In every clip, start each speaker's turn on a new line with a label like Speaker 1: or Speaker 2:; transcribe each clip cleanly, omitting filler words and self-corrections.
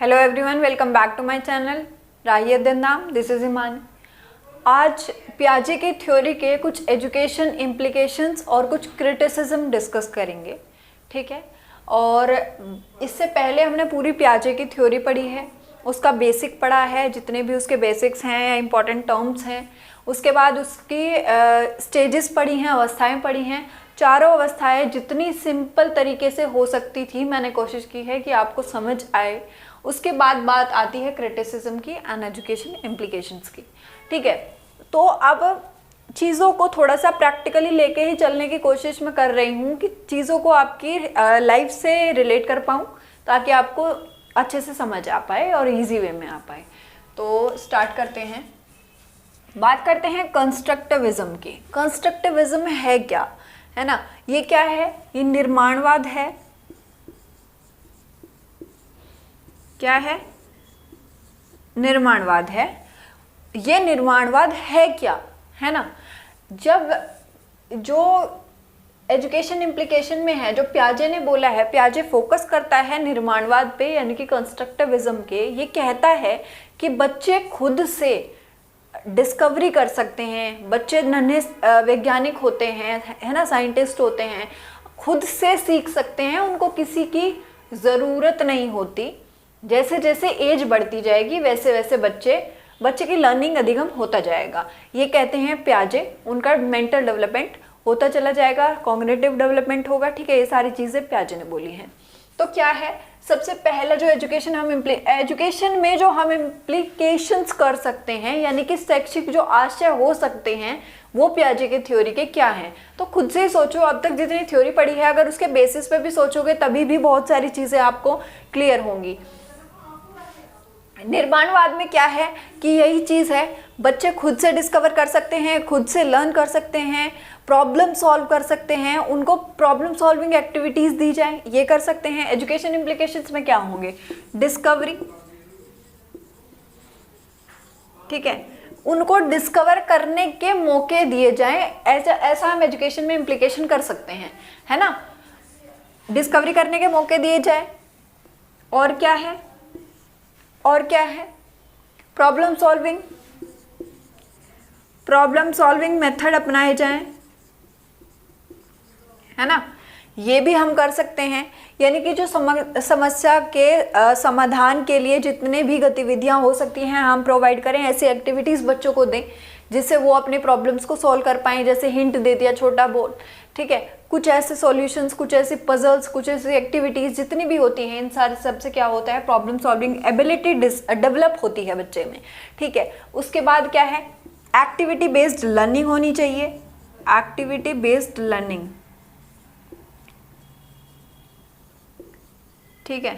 Speaker 1: Hello everyone, welcome back to my channel Rahi नाम। This is Iman. आज पियाजे की थ्योरी के कुछ एजुकेशन इम्प्लीकेशंस और कुछ क्रिटिसिज्म डिस्कस करेंगे, ठीक है। और इससे पहले हमने पूरी पियाजे की थ्योरी पढ़ी है, उसका बेसिक पढ़ा है, जितने भी उसके बेसिक्स हैं या इम्पॉर्टेंट टर्म्स हैं। उसके बाद उसकी स्टेजेस पढ़ी हैं, अवस्थाएं पढ़ी हैं। चारों अवस्थाएं जितनी सिंपल तरीके से हो सकती थी मैंने कोशिश की है कि आपको समझ आए। उसके बाद बात आती है क्रिटिसिज्म की एंड एजुकेशन इम्प्लीकेशंस की, ठीक है। तो अब चीज़ों को थोड़ा सा प्रैक्टिकली लेके ही चलने की कोशिश मैं कर रही हूँ कि चीज़ों को आपकी लाइफ से रिलेट कर पाऊँ, ताकि आपको अच्छे से समझ आ पाए और इजी वे में आ पाए। तो स्टार्ट करते हैं, बात करते हैं कंस्ट्रक्टिविज्म की। कंस्ट्रक्टिविज्म है क्या, है ना। ये क्या है, ये निर्माणवाद है। क्या है, निर्माणवाद है। ये निर्माणवाद है क्या, है ना। जब जो एजुकेशन इम्प्लीकेशन में है, जो पियाजे ने बोला है, पियाजे फोकस करता है निर्माणवाद पे, यानी कि कंस्ट्रक्टिविज्म के। ये कहता है कि बच्चे खुद से डिस्कवरी कर सकते हैं, बच्चे नन्हे वैज्ञानिक होते हैं, है ना, साइंटिस्ट होते हैं, खुद से सीख सकते हैं, उनको किसी की ज़रूरत नहीं होती। जैसे जैसे एज बढ़ती जाएगी वैसे वैसे बच्चे की लर्निंग अधिगम होता जाएगा, ये कहते हैं पियाजे। उनका मेंटल डेवलपमेंट होता चला जाएगा, कॉग्निटिव डेवलपमेंट होगा, ठीक है। ये सारी चीज़ें पियाजे ने बोली हैं। तो क्या है, सबसे पहला जो एजुकेशन में जो हम इम्प्लीकेशंस कर सकते हैं, यानी कि शैक्षिक जो आशय हो सकते हैं, वो पियाजे की थ्योरी के क्या हैं। तो खुद से ही सोचो, अब तक जितनी थ्योरी पढ़ी है अगर उसके बेसिस पे भी सोचोगे तभी भी बहुत सारी चीज़ें आपको क्लियर होंगी। निर्माणवाद में क्या है कि यही चीज़ है, बच्चे खुद से डिस्कवर कर सकते हैं, खुद से लर्न कर सकते हैं, प्रॉब्लम सॉल्व कर सकते हैं, उनको प्रॉब्लम सॉल्विंग एक्टिविटीज़ दी जाए, ये कर सकते हैं। एजुकेशन इम्प्लीकेशंस में क्या होंगे, डिस्कवरी, ठीक है, उनको डिस्कवर करने के मौके दिए जाएं। ऐसा हम एजुकेशन में इम्प्लीकेशन कर सकते हैं, है ना। डिस्कवरी करने के मौके दिए जाए, और क्या है, प्रॉब्लम सॉल्विंग मेथड अपनाए जाएं, है ना। ये भी हम कर सकते हैं, यानी कि जो समस्या के समाधान के लिए जितने भी गतिविधियां हो सकती हैं हम प्रोवाइड करें, ऐसी एक्टिविटीज़ बच्चों को दें जिससे वो अपने प्रॉब्लम्स को सॉल्व कर पाएं। जैसे हिंट दे दिया, छोटा बोर्ड, ठीक है, कुछ ऐसे सॉल्यूशंस, कुछ ऐसी पजल्स, कुछ ऐसी एक्टिविटीज़ जितनी भी होती हैं, इन सारे सबसे क्या होता है, प्रॉब्लम सॉल्विंग एबिलिटी डेवलप होती है बच्चे में, ठीक है। उसके बाद क्या है, एक्टिविटी बेस्ड लर्निंग होनी चाहिए। एक्टिविटी बेस्ड लर्निंग, ठीक है।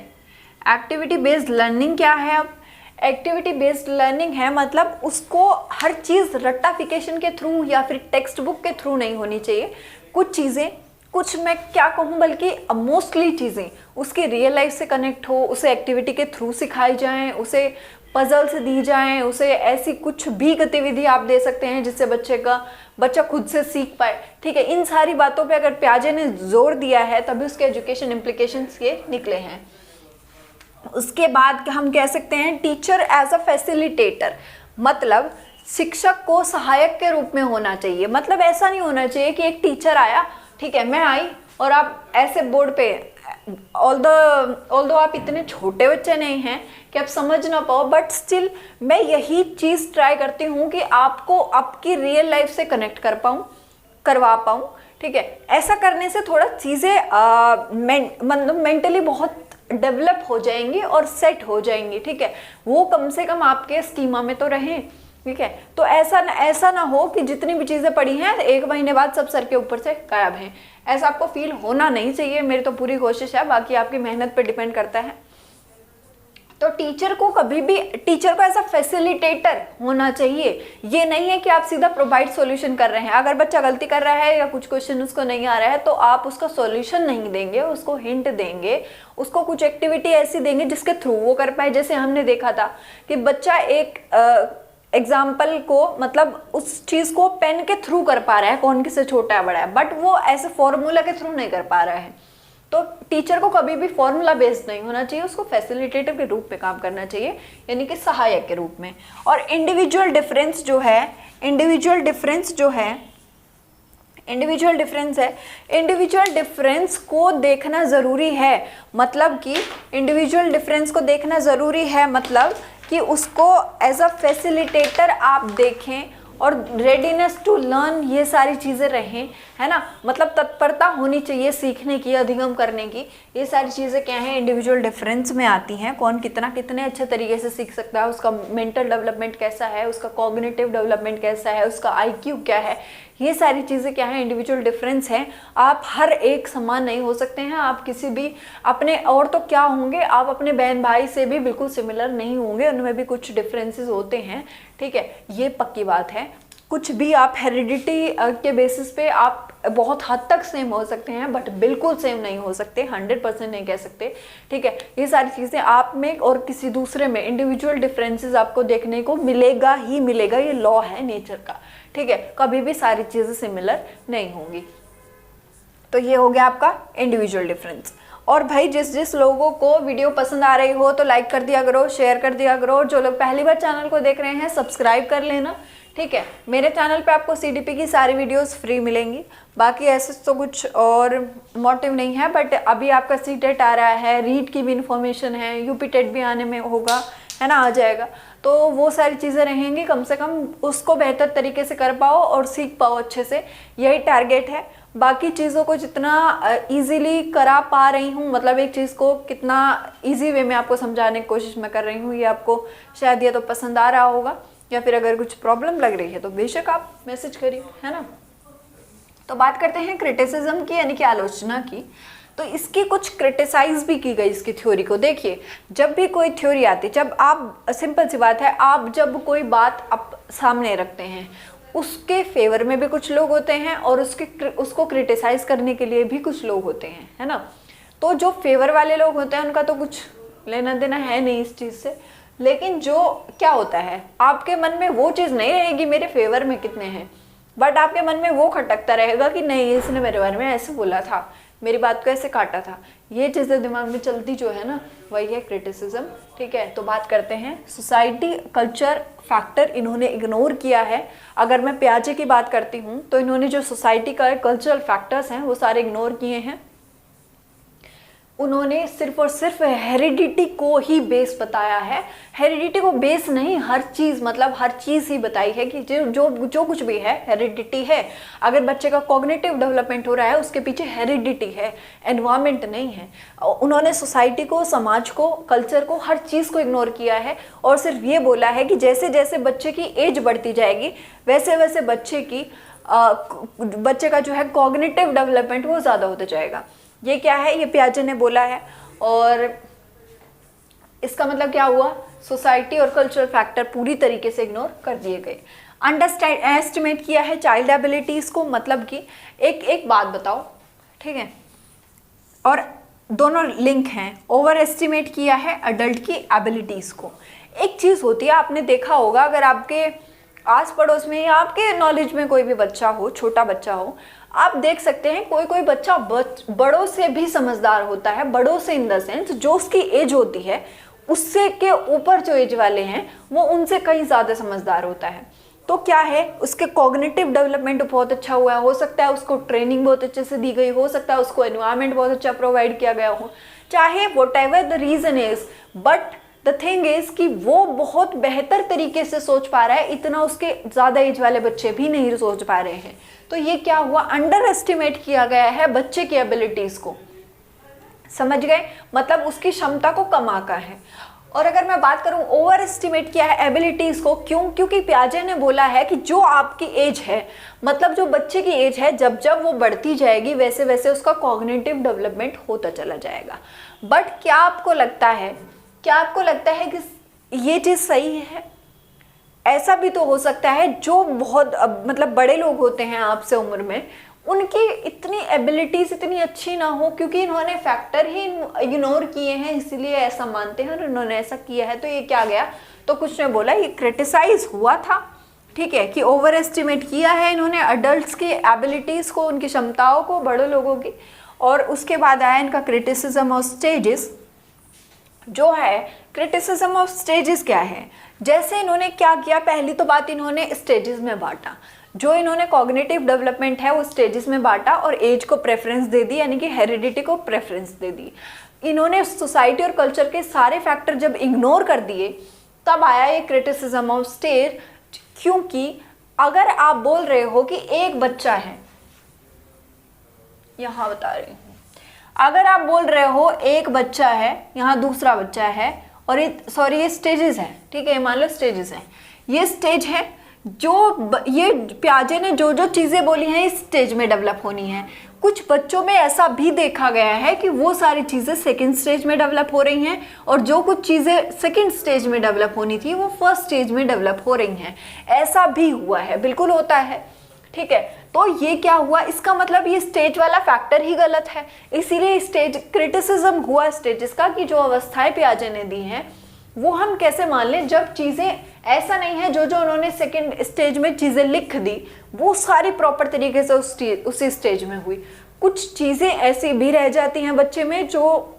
Speaker 1: एक्टिविटी बेस्ड लर्निंग क्या है, अब एक्टिविटी बेस्ड लर्निंग है मतलब उसको हर चीज़ रट्टाफिकेशन के थ्रू या फिर टेक्स्ट बुक के थ्रू नहीं होनी चाहिए। कुछ चीज़ें, कुछ मैं क्या कहूँ, बल्कि मोस्टली चीज़ें उसकी रियल लाइफ से कनेक्ट हो, उसे एक्टिविटी के थ्रू सिखाई जाएं, उसे पजल्स दी जाएं, उसे ऐसी कुछ भी गतिविधि आप दे सकते हैं जिससे बच्चा खुद से सीख पाए, ठीक है। इन सारी बातों पे अगर पियाजे ने जोर दिया है तभी उसके एजुकेशन इम्प्लीकेशंस ये निकले हैं। उसके बाद हम कह सकते हैं टीचर एज अ फैसिलिटेटर, मतलब शिक्षक को सहायक के रूप में होना चाहिए। मतलब ऐसा नहीं होना चाहिए कि एक टीचर आया, ठीक है, मैं आई और आप ऐसे बोर्ड पे, ऑल्दो आप इतने छोटे बच्चे नहीं हैं कि आप समझ ना पाओ, बट स्टिल मैं यही चीज़ ट्राई करती हूँ कि आपको आपकी रियल लाइफ से कनेक्ट करवा पाऊँ, ठीक है। ऐसा करने से थोड़ा चीज़ें मतलब मेंटली बहुत डेवलप हो जाएंगी और सेट हो जाएंगी, ठीक है। वो कम से कम आपके स्कीमा में तो रहें, ठीक है। तो ऐसा ना हो कि जितनी भी चीज़ें पढ़ी हैं 1 महीने बाद सब सर के ऊपर से गायब हैं। ऐसा आपको फील होना नहीं चाहिए। मेरी तो पूरी कोशिश है, बाकी आपकी मेहनत पे डिपेंड करता है। तो टीचर को कभी भी, टीचर को ऐसा फैसिलिटेटर होना चाहिए। ये नहीं है कि आप सीधा प्रोवाइड सॉल्यूशन कर रहे हैं। अगर बच्चा गलती कर रहा है या कुछ क्वेश्चन उसको नहीं आ रहा है तो आप उसका सॉल्यूशन नहीं देंगे, उसको हिंट देंगे, उसको कुछ एक्टिविटी ऐसी देंगे जिसके थ्रू वो कर पाए। जैसे हमने देखा था कि बच्चा एक एग्जाम्पल को, मतलब उस चीज़ को पेन के थ्रू कर पा रहा है, कौन किससे छोटा है बड़ा है, बट वो ऐसे फॉर्मूला के थ्रू नहीं कर पा रहा है, तो टीचर को कभी भी फॉर्मूला बेस्ड नहीं होना चाहिए, उसको फैसिलिटेटर के रूप में काम करना चाहिए, यानी कि सहायक के रूप में। और इंडिविजुअल डिफरेंस है, इंडिविजुअल डिफरेंस को देखना ज़रूरी है। मतलब कि इंडिविजुअल डिफरेंस को देखना ज़रूरी है, मतलब कि उसको एज अ फैसिलिटेटर आप देखें और रेडीनेस टू लर्न ये सारी चीज़ें रहें, है ना। मतलब तत्परता होनी चाहिए सीखने की, अधिगम करने की। ये सारी चीज़ें क्या हैं, इंडिविजुअल डिफरेंस में आती हैं। कौन कितने अच्छे तरीके से सीख सकता है, उसका मेंटल डेवलपमेंट कैसा है, उसका कॉग्निटिव डेवलपमेंट कैसा है, उसका आईक्यू क्या है, ये सारी चीज़ें क्या है, इंडिविजुअल डिफरेंस है। आप हर एक समान नहीं हो सकते हैं, आप किसी भी अपने, और तो क्या होंगे, आप अपने बहन भाई से भी बिल्कुल सिमिलर नहीं होंगे, उनमें भी कुछ डिफरेंसेस होते हैं, ठीक है, ये पक्की बात है। कुछ भी आप हेरिडिटी के बेसिस पे आप बहुत हद तक सेम हो सकते हैं, बट बिल्कुल सेम नहीं हो सकते, 100% नहीं कह सकते, ठीक है। ये सारी चीज़ें आप में और किसी दूसरे में इंडिविजुअल डिफरेंसेस आपको देखने को मिलेगा ही मिलेगा, ये लॉ है नेचर का, ठीक है। कभी भी सारी चीज़ें सिमिलर नहीं होंगी। तो ये हो गया आपका इंडिविजुअल डिफरेंस। और भाई जिस लोगों को वीडियो पसंद आ रही हो तो लाइक कर दिया करो, शेयर कर दिया करो, और जो लोग पहली बार चैनल को देख रहे हैं सब्सक्राइब कर लेना, ठीक है। मेरे चैनल पे आपको सीडीपी की सारी वीडियोस फ्री मिलेंगी। बाकी ऐसे तो कुछ और मोटिव नहीं है, बट अभी आपका सीटेट आ रहा है, रीट की भी इन्फॉर्मेशन है, यूपी टेट भी आने में होगा, है ना, आ जाएगा। तो वो सारी चीज़ें रहेंगी, कम से कम उसको बेहतर तरीके से कर पाओ और सीख पाओ अच्छे से, यही टारगेट है। बाकी चीज़ों को जितना इजीली करा पा रही हूँ, मतलब एक चीज़ को कितना इजी वे में आपको समझाने की कोशिश मैं कर रही हूँ, ये आपको शायद ये तो पसंद आ रहा होगा, या फिर अगर कुछ प्रॉब्लम लग रही है तो बेशक आप मैसेज करिए, है ना। तो बात करते हैं क्रिटिसिज्म की, यानी कि आलोचना की। तो इसकी कुछ क्रिटिसाइज भी की गई इसकी थ्योरी को। देखिए, जब भी कोई थ्योरी आती, जब आप, सिंपल सी बात है, आप जब कोई बात आप सामने रखते हैं, उसके फेवर में भी कुछ लोग होते हैं और उसको क्रिटिसाइज करने के लिए भी कुछ लोग होते हैं, है ना। तो जो फेवर वाले लोग होते हैं उनका तो कुछ लेना देना है नहीं इस चीज़ से, लेकिन जो क्या होता है, आपके मन में वो चीज़ नहीं रहेगी मेरे फेवर में कितने हैं, बट आपके मन में वो खटकता रहेगा कि नहीं, इसने मेरे बारे में ऐसे बोला था, मेरी बात को ऐसे काटा था। ये चीज़ें दिमाग में चलती जो है ना, वही है क्रिटिसिज्म, ठीक है। तो बात करते हैं सोसाइटी कल्चर फैक्टर, इन्होंने इग्नोर किया है। अगर मैं पियाजे की बात करती हूँ तो इन्होंने जो सोसाइटी का कल्चरल फैक्टर्स हैं वो सारे इग्नोर किए हैं। उन्होंने सिर्फ और सिर्फ हेरिडिटी को ही बेस बताया है। हेरिडिटी को बेस नहीं, हर चीज़, मतलब हर चीज़ ही बताई है कि जो कुछ भी है हेरिडिटी है। अगर बच्चे का कॉग्निटिव डेवलपमेंट हो रहा है उसके पीछे हेरिडिटी है, एनवायरनमेंट नहीं है। उन्होंने सोसाइटी को, समाज को, कल्चर को, हर चीज़ को इग्नोर किया है और सिर्फ ये बोला है कि जैसे जैसे बच्चे की एज बढ़ती जाएगी वैसे वैसे बच्चे का जो है कॉग्निटिव डेवलपमेंट वो ज़्यादा होता जाएगा। ये क्या है, ये पियाजे ने बोला है। और इसका मतलब क्या हुआ, सोसाइटी और कल्चरल फैक्टर पूरी तरीके से इग्नोर कर दिए गए। एस्टिमेट किया है चाइल्ड एबिलिटीज़ को, मतलब कि एक बात बताओ, ठीक है, और दोनों लिंक हैं। ओवर एस्टिमेट किया है अडल्ट की एबिलिटीज़ को। एक चीज़ होती है, आपने देखा होगा, अगर आपके आस पड़ोस में या आपके नॉलेज में कोई भी बच्चा हो, छोटा बच्चा हो, आप देख सकते हैं कोई बच्चा बड़ों से भी समझदार होता है। बड़ों से इन द सेंस जो उसकी एज होती है उससे के ऊपर जो एज वाले हैं वो उनसे कहीं ज़्यादा समझदार होता है। तो क्या है, उसके कॉग्निटिव डेवलपमेंट बहुत अच्छा हुआ है, हो सकता है उसको ट्रेनिंग बहुत अच्छे से दी गई, हो सकता है उसको एनवायरनमेंट बहुत अच्छा प्रोवाइड किया गया हो, चाहे what ever the reason is, but the thing is कि वो बहुत बेहतर तरीके से सोच पा रहा है, इतना उसके ज़्यादा एज वाले बच्चे भी नहीं सोच पा रहे हैं। तो ये क्या हुआ, अंडर एस्टिमेट किया गया है बच्चे की एबिलिटीज़ को, समझ गए, मतलब उसकी क्षमता को कम आंका है। और अगर मैं बात करूं ओवर एस्टिमेट किया है एबिलिटीज़ को, क्योंकि पियाजे ने बोला है कि जो आपकी एज है, मतलब जो बच्चे की एज है, जब जब वो बढ़ती जाएगी वैसे वैसे उसका कॉग्निटिव डेवलपमेंट होता चला जाएगा। बट क्या आपको लगता है कि ये चीज़ सही है? ऐसा भी तो हो सकता है जो बहुत मतलब बड़े लोग होते हैं आपसे उम्र में, उनकी इतनी एबिलिटीज़ इतनी अच्छी ना हो, क्योंकि इन्होंने फैक्टर ही इग्नोर किए हैं, इसलिए ऐसा मानते हैं और इन्होंने ऐसा किया है। तो ये क्या गया, तो कुछ ने बोला ये क्रिटिसाइज हुआ था, ठीक है, कि ओवर एस्टिमेट किया है इन्होंने अडल्ट्स की एबिलिटीज़ को, उनकी क्षमताओं को, बड़े लोगों की। और उसके बाद आया इनका क्रिटिसिज्म ऑफ स्टेजेस। जो है क्रिटिसिज्म ऑफ स्टेजेस क्या है, जैसे इन्होंने क्या किया, पहली तो बात इन्होंने स्टेजेस में बांटा, जो इन्होंने कॉग्निटिव डेवलपमेंट है वो स्टेजेस में बांटा और एज को प्रेफरेंस दे दी, यानी कि हेरिडिटी को प्रेफरेंस दे दी। इन्होंने सोसाइटी और कल्चर के सारे फैक्टर जब इग्नोर कर दिए तब आया ये क्रिटिसिज्म ऑफ स्टेज। क्योंकि अगर आप बोल रहे हो कि एक बच्चा है, यहाँ बता रही हूँ, अगर आप बोल रहे हो एक बच्चा है, यहाँ दूसरा बच्चा है, और ये स्टेजेस है, ठीक है, मान लो स्टेजेस है, ये स्टेज है, ये पियाजे ने जो जो चीज़ें बोली हैं इस स्टेज में डेवलप होनी है। कुछ बच्चों में ऐसा भी देखा गया है कि वो सारी चीज़ें सेकंड स्टेज में डेवलप हो रही हैं, और जो कुछ चीज़ें सेकंड स्टेज में डेवलप होनी थी वो फर्स्ट स्टेज में डेवलप हो रही हैं। ऐसा भी हुआ है, बिल्कुल होता है, ठीक है। तो ये क्या हुआ, इसका मतलब ये स्टेज वाला फैक्टर ही गलत है, इसीलिए स्टेज क्रिटिसिज्म हुआ स्टेजेस का कि जो अवस्थाएं पियाजे ने दी हैं वो हम कैसे मान लें, जब चीज़ें ऐसा नहीं है जो जो उन्होंने सेकंड स्टेज में चीज़ें लिख दी वो सारी प्रॉपर तरीके से उसी स्टेज में हुई। कुछ चीज़ें ऐसी भी रह जाती हैं बच्चे में, जो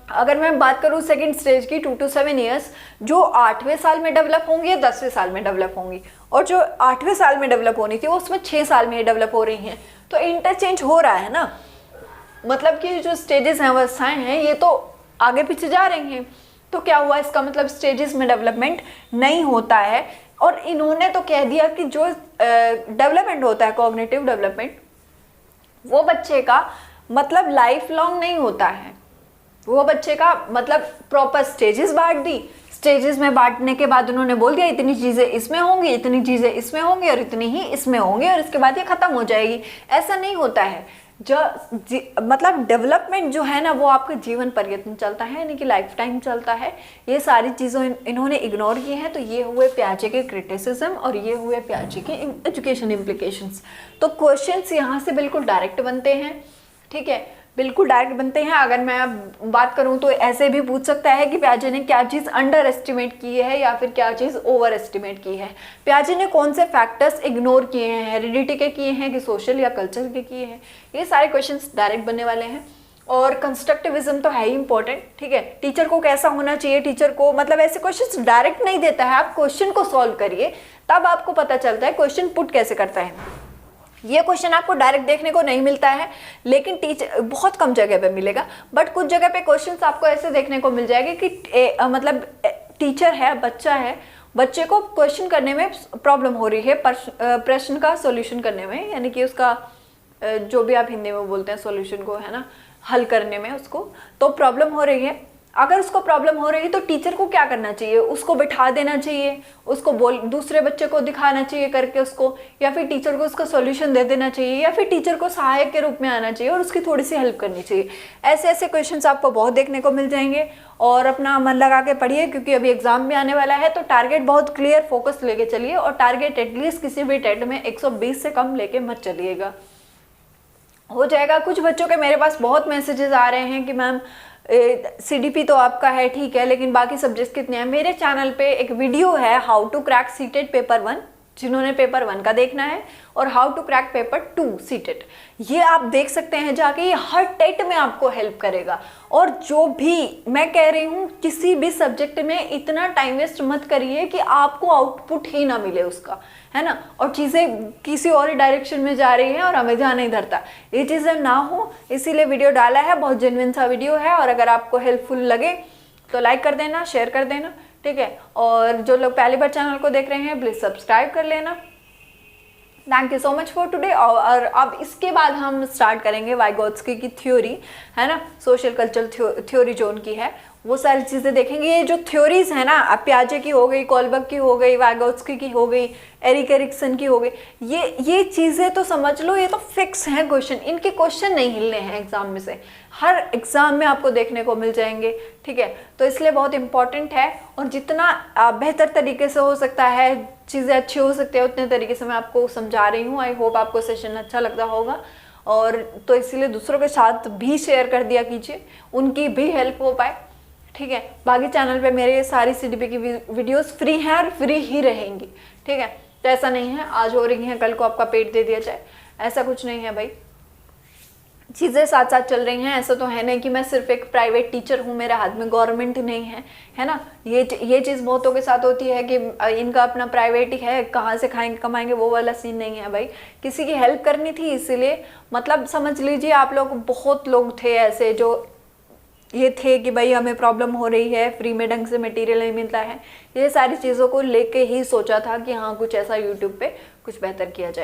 Speaker 1: अगर मैं बात करूँ सेकंड स्टेज की 2 to 7 ईयर्स, जो 8वें साल में डेवलप होंगी या 10वें साल में डेवलप होंगी, और जो 8वें साल में डेवलप होनी थी वो उसमें 6 साल में डेवलप हो रही हैं। तो इंटरचेंज हो रहा है ना, मतलब कि जो स्टेजेस हैं, अवस्थाएं हैं, ये तो आगे पीछे जा रही हैं। तो क्या हुआ, इसका मतलब स्टेजेस में डेवलपमेंट नहीं होता है। और इन्होंने तो कह दिया कि जो डेवलपमेंट होता है कॉग्निटिव डेवलपमेंट, वो बच्चे का मतलब लाइफ लॉन्ग नहीं होता है, वो बच्चे का मतलब प्रॉपर स्टेजेस बांट दी, स्टेजेस में बांटने के बाद उन्होंने बोल दिया इतनी चीज़ें इसमें होंगी, इतनी चीज़ें इसमें होंगी और इतनी ही इसमें होंगी, और इसके बाद ये ख़त्म हो जाएगी। ऐसा नहीं होता है। जो मतलब डेवलपमेंट जो है ना वो आपके जीवन पर्यंत चलता है, यानी कि लाइफ टाइम चलता है। ये सारी चीज़ों इन्होंने इग्नोर की हैं। तो ये हुए पियाजे के क्रिटिसिज्म और ये हुए पियाजे के एजुकेशन इम्प्लीकेशंस। तो क्वेश्चंस यहाँ से बिल्कुल डायरेक्ट बनते हैं, ठीक है, बिल्कुल डायरेक्ट बनते हैं। अगर मैं अब बात करूं तो ऐसे भी पूछ सकता है कि पियाजे ने क्या चीज़ अंडर एस्टिमेट की है या फिर क्या चीज़ ओवर एस्टिमेट की है। पियाजे ने कौन से फैक्टर्स इग्नोर किए हैं, हेरिडिटी के किए हैं कि सोशल या कल्चर के किए हैं। ये सारे क्वेश्चंस डायरेक्ट बनने वाले हैं। और कंस्ट्रक्टिविज्म तो है ही इंपॉर्टेंट, ठीक है। टीचर को कैसा होना चाहिए, टीचर को मतलब ऐसे क्वेश्चन डायरेक्ट नहीं देता है, आप क्वेश्चन को सॉल्व करिए तब आपको पता चलता है क्वेश्चन पुट कैसे करता है। ये क्वेश्चन आपको डायरेक्ट देखने को नहीं मिलता है, लेकिन टीचर बहुत कम जगह पे मिलेगा, बट कुछ जगह पे क्वेश्चंस आपको ऐसे देखने को मिल जाएंगे कि मतलब टीचर है, बच्चा है, बच्चे को क्वेश्चन करने में प्रॉब्लम हो रही है, प्रश्न का सॉल्यूशन करने में, यानी कि उसका जो भी आप हिंदी में बोलते हैं सॉल्यूशन को, है ना, हल करने में उसको तो प्रॉब्लम हो रही है। अगर उसको प्रॉब्लम हो रही है तो टीचर को क्या करना चाहिए, उसको बिठा देना चाहिए, उसको दूसरे बच्चे को दिखाना चाहिए करके उसको, या फिर टीचर को उसका सॉल्यूशन दे देना चाहिए, या फिर टीचर को सहायक के रूप में आना चाहिए और उसकी थोड़ी सी हेल्प करनी चाहिए। ऐसे ऐसे क्वेश्चंस आपको बहुत देखने को मिल जाएंगे। और अपना मन लगा के पढ़िए, क्योंकि अभी एग्जाम भी आने वाला है। तो टारगेट बहुत क्लियर फोकस लेके चलिए, और टारगेट एटलीस्ट किसी भी टेट में 120 से कम लेके मत चलिएगा, हो जाएगा। कुछ बच्चों के मेरे पास बहुत मैसेजेस आ रहे हैं कि मैम CDP तो आपका है, ठीक है, लेकिन बाकी सब्जेक्ट्स कितने हैं। मेरे चैनल पे एक वीडियो है how to crack CTET paper 1, जिन्होंने पेपर 1 का देखना है, और how to crack paper 2 CTET, ये आप देख सकते हैं जाके। ये हर टेट में आपको हेल्प करेगा। और जो भी मैं कह रही हूँ, किसी भी सब्जेक्ट में इतना टाइम वेस्ट मत करिए कि आपको आउटपुट ही ना मिले उसका, है ना, और चीज़ें किसी और ही डायरेक्शन में जा रही हैं और हमें ध्यान नहीं धरता। ये चीज़ें ना हो, इसीलिए वीडियो डाला है। बहुत जेन्युइन सा वीडियो है, और अगर आपको हेल्पफुल लगे तो लाइक कर देना, शेयर कर देना, ठीक है। और जो लोग पहली बार चैनल को देख रहे हैं प्लीज़ सब्सक्राइब कर लेना। Thank you so much for today. और अब इसके बाद हम स्टार्ट करेंगे वाइगोत्स्की की थ्योरी, है ना, सोशल कल्चरल थ्योरी जो उनकी है, वो सारी चीज़ें देखेंगे। ये जो थ्योरीज है ना, पियाजे की हो गई, कोलबर्ग की हो गई, वाइगोत्स्की की हो गई, एरिक एरिक्सन की हो गई, ये चीज़ें तो समझ लो, ये तो फिक्स हैं क्वेश्चन, इनके क्वेश्चन नहीं हिलने हैं एग्जाम में से, हर एग्जाम में आपको देखने को मिल जाएंगे, ठीक है। तो इसलिए बहुत इंपॉर्टेंट है, और जितना बेहतर तरीके से हो सकता है, चीज़ें अच्छी हो सकती है, उतने तरीके से मैं आपको समझा रही हूँ। आई होप आपको सेशन अच्छा लगता होगा, और तो इसीलिए दूसरों के साथ भी शेयर कर दिया कीजिए, उनकी भी हेल्प हो पाए, ठीक है। बाकी चैनल पे मेरे सारी CDP की वीडियोस फ्री हैं और फ्री ही रहेंगी, ठीक है। तो ऐसा नहीं है आज हो रही है कल को आपका पेट दे दिया जाए, ऐसा कुछ नहीं है भाई, चीज़ें साथ साथ चल रही हैं। ऐसा तो है नहीं कि मैं सिर्फ एक प्राइवेट टीचर हूँ, मेरे हाथ में गवर्नमेंट नहीं है ना। ये चीज़ बहुतों के साथ होती है कि इनका अपना प्राइवेट ही है, कहाँ से खाएंगे कमाएंगे, वो वाला सीन नहीं है भाई। किसी की हेल्प करनी थी, इसीलिए मतलब समझ लीजिए आप लोग, बहुत लोग थे ऐसे जो ये थे कि भाई हमें प्रॉब्लम हो रही है, फ्री में ढंग से मटेरियल नहीं मिलता है, ये सारी चीज़ों को लेके ही सोचा था कि हाँ कुछ ऐसा यूट्यूब पे कुछ बेहतर किया जाए।